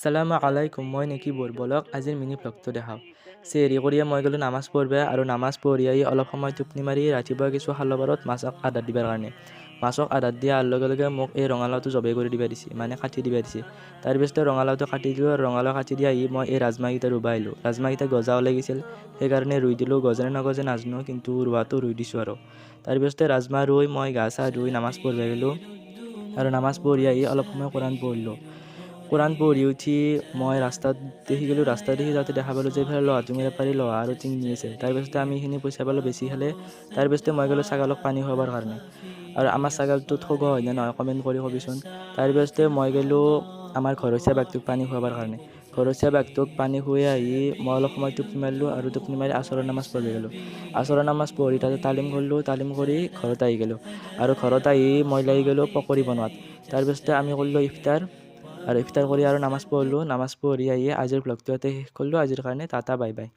আসসালামু আলাইকুম, মই নেকি বলক আজিৰ মিনি ব্লগটো দেখাওঁ। চেহেৰি কৰিয়ে মই গ'লোঁ নামাজ পঢ়িব আৰু নামাজ পঢ়ি আহি অলপ সময় টোপনি মাৰি ৰাতিপুৱা কিছু খালো বাৰত মাছক আদাত দিবৰ কাৰণে। মাছক আদাত দিয়াৰ লগে লগে মোক এই ৰঙালাওটো জবাই কৰি দিবা দিছে, মানে কাটি দিবা দিছে। তাৰপিছতে ৰঙালাওটো কাটি দিলোঁ আৰু ৰঙালাও কাটি দি আহি মই এই ৰাজমাহকেইটা ৰুবা আহিলোঁ। ৰাজমাহকেইটা গজা ওলাই গৈছিল, সেইকাৰণে ৰুই দিলোঁ। গজে নে নগজে নাজানো, কিন্তু ৰোৱাটো ৰুই দিছোঁ আৰু। তাৰপিছতে ৰাজমাহ ৰুই মই গা চা ধুই নামাজ পঢ়িব গ'লোঁ আৰু নামাজ পঢ়ি আহি অলপ সময় কোৰাণ পঢ়িলোঁ। কোৰাণ পঢ়ি উঠি মই ৰাস্তাত দেখি গ'লোঁ। ৰাস্তাত দেখি যাওঁতে দেখা পালোঁ যে এইফালে লোহাৰ জুঙিৰে পাৰি লোহা আৰু টিং নি আছে। তাৰপিছতে আমি এইখিনি পইচা পালোঁ বেছি খালে। তাৰপিছতে মই গ'লোঁ ছাগলক পানী খুৱাবৰ কাৰণে। আৰু আমাৰ ছাগলটো ঠগ হয়নে নহয় কমেণ্ট কৰি ক'বিচোন। তাৰপিছতে মই গ'লোঁ আমাৰ ঘৰচীয়া বাঘটোক পানী খুৱাবৰ কাৰণে। ঘৰচীয়া বাঘটোক পানী খুৱাই আহি মই অলপ সময় টোপনি মাৰিলোঁ আৰু টোপনি মাৰি আচৰৰ নামাজ পঢ়িব গ'লোঁ। আচৰৰ নামাজ পঢ়ি তাতে তালিম কৰিলোঁ। তালিম কৰি ঘৰত আহি গ'লোঁ আৰু ঘৰত আহি মই লাগি গ'লোঁ পকৰি বনোৱাত। তাৰপিছতে আমি কৰিলোঁ ইফতাৰ আৰু ইফতাৰ কৰি আৰু নামাজ পঢ়িলোঁ। নামাজ পঢ়ি আহি আজিৰ ব্লগটো ইয়াতে শেষ কৰিলোঁ। আজিৰ কাৰণে টাটা বাই বাই।